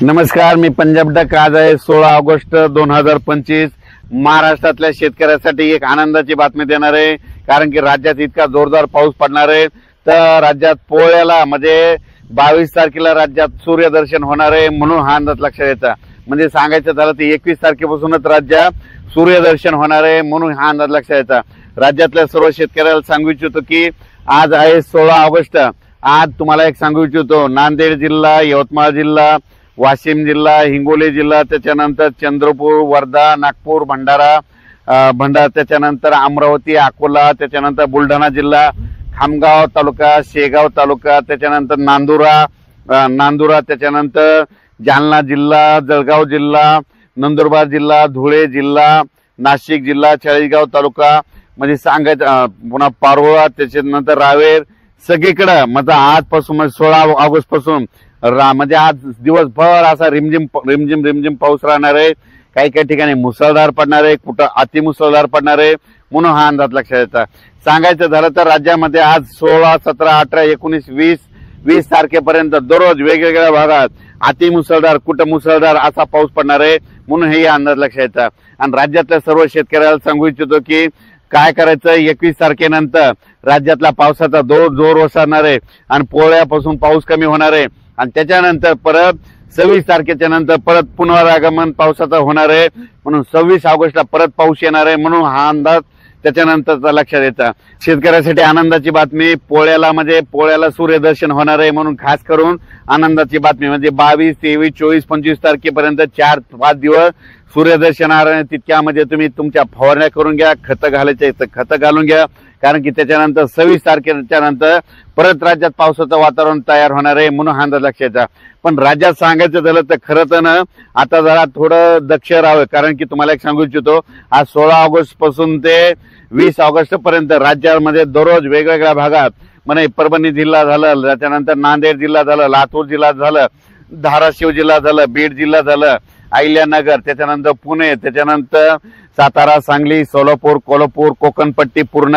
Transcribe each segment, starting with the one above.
नमस्कार, मी पंजाब डक। आज आहे 16 ऑगस्ट 2025। महाराष्ट्रातल्या शेतकऱ्यांसाठी एक आनंदाची बातमी देणार आहे, कारण की राज्यात इतका जोरदार पाऊस पडणार आहे। तर राज्यात पोळ्याला म्हणजे 22 तारखेला राज्यात सूर्यदर्शन होणार आहे, म्हणून हा अंदाज लक्षात यायचा। म्हणजे सांगायचं झालं तर 21 तारखेपासूनच राज्यात सूर्यदर्शन होणार आहे, म्हणून हा अंदाज लक्षात यायचा। राज्यातल्या सर्व शेतकऱ्याला सांगू इच्छितो की आज आहे 16 ऑगस्ट। आज तुम्हाला एक सांगू इच्छितो, नांदेड जिल्हा, यवतमाळ जिल्हा, वाशिम जिल्हा, हिंगोली जिल्हा, त्याच्यानंतर चंद्रपूर, वर्धा, नागपूर, भंडारा, त्याच्यानंतर अमरावती, अकोला, त्याच्यानंतर बुलढाणा जिल्हा, खामगाव तालुका, शेगाव तालुका, त्याच्यानंतर नांदुरा, त्याच्यानंतर जालना जिल्हा, जळगाव जिल्हा, नंदुरबार जिल्हा, धुळे जिल्हा, नाशिक जिल्हा, चाळीसगाव तालुका, म्हणजे सांगायचं पुन्हा पारोळा, त्याच्यानंतर रावेर, सगळीकडे म्हणजे आजपासून 16 ऑगस्ट पासून म्हणजे आज दिवसभर असा रिमझिम पाऊस राहणार आहे। काही काही ठिकाणी मुसळधार पडणार आहे, कुठं अतिमुसळधार पडणार आहे, म्हणून हा अंदाज लक्षात यायचा। सांगायचं झालं तर राज्यामध्ये आज 16, 17, 18, 19, 20 तारखेपर्यंत दररोज वेगवेगळ्या भागात अतिमुसळधार, कुठं मुसळधार असा पाऊस पडणार आहे, म्हणून हे अंदाज लक्षात यायचा। आणि राज्यातल्या सर्व शेतकऱ्याला सांगू इच्छितो की काय करायचं, 21 तारखेनंतर राज्यातला पावसाचा जोर ओसरणार आहे आणि पोळ्यापासून पाऊस कमी होणार आहे। आणि त्याच्यानंतर परत 26 तारखेच्या नंतर परत पुनरागमन पावसाचा होणार आहे, म्हणून 26 ऑगस्टला परत पाऊस येणार आहे, म्हणून हा अंदाज त्याच्यानंतरचा लक्षात येता। शेतकऱ्यासाठी आनंदाची बातमी, पोळ्याला सूर्यदर्शन होणार आहे, म्हणून खास करून आनंदाची बातमी म्हणजे 22, 23, 24, 25 तारखेपर्यंत 4-5 दिवस सूर्यदर्शन आहे। तितक्यामध्ये तुम्ही तुमच्या फवारण्या करून घ्या, खतं घालायचे खतं घालून घ्या, कारण की त्याच्यानंतर 26 तारखेच्या नंतर परत राज्यात पावसाचं वातावरण तयार होणार आहे, म्हणून हा अंदाज लक्षात यायचा। पण राज्यात सांगायचं झालं तर खरं तर ना आता जरा थोडं दक्ष राहावं, कारण की तुम्हाला एक सांगू इच्छितो, आज 16 ऑगस्ट पासून ते 20 ऑगस्ट पर्यंत राज्यामध्ये दररोज वेगवेगळ्या भागात म्हणजे परभणी जिल्हा झालं, त्याच्यानंतर नांदेड जिल्हा झालं, लातूर जिल्हा झालं, धाराशिव जिल्हा झालं, बीड जिल्हा झालं, अहिल्यानगर, त्याच्यानंतर पुणे, त्याच्यानंतर सातारा, सांगली, सोलापूर, कोल्हापूर, कोकणपट्टी पूर्ण,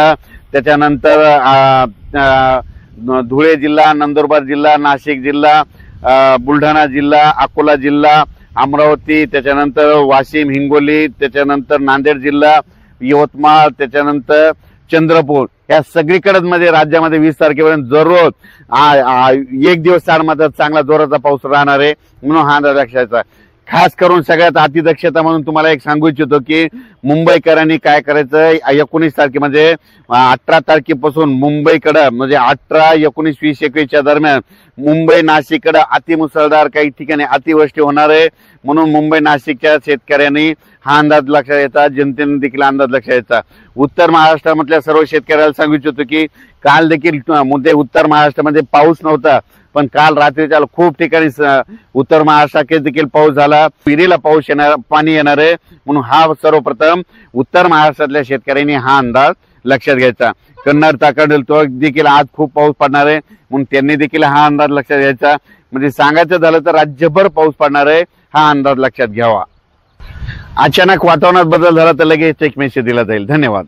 त्याच्यानंतर धुळे जिल्हा, नंदुरबार जिल्हा, नाशिक जिल्हा, बुलढाणा जिल्हा, अकोला जिल्हा, अमरावती, त्याच्यानंतर वाशिम, हिंगोली, त्याच्यानंतर नांदेड जिल्हा, यवतमाळ, त्याच्यानंतर चंद्रपूर, या सगळीकडे मध्ये राज्यामध्ये 20 तारखेपर्यंत दररोज एक दिवस आड मात्र चांगला जोराचा पाऊस राहणार आहे, म्हणून हा अंदाज लक्षात यायचा। खास करून सगळ्यात अतिदक्षता म्हणून तुम्हाला एक सांगू इच्छितो की मुंबईकरांनी काय करायचं, 19 तारखे म्हणजे 18 तारखेपासून मुंबईकडे म्हणजे 18, 19, 20, 21 दरम्यान मुंबई नाशिककडे अतिमुसळधार काही ठिकाणी अतिवृष्टी होणार आहे, म्हणून मुंबई नाशिकच्या शेतकऱ्यांनी हा अंदाज लक्षात यायचा, जनतेने देखील अंदाज लक्षात यायचा। उत्तर महाराष्ट्रामधल्या सर्व शेतकऱ्याला सांगू इच्छितो की काल देखील उत्तर महाराष्ट्रामध्ये पाऊस नव्हता, पण काल रात्रीच्या खूप ठिकाणी उत्तर महाराष्ट्रात देखील पाऊस झाला, विहिरीला पाणी येणार आहे, म्हणून हा सर्वप्रथम उत्तर महाराष्ट्रातल्या शेतकऱ्यांनी हा अंदाज लक्षात घ्यायचा। कन्नड, ताकड देखील आज खूप पाऊस पडणार आहे, म्हणून त्यांनी देखील हा अंदाज लक्षात घ्यायचा। म्हणजे सांगायचं झालं तर राज्यभर पाऊस पडणार आहे, हा अंदाज लक्षात घ्यावा। अचानक वातावरणात बदल झाला तर लगेच एक मेसेज दिला जाईल। धन्यवाद।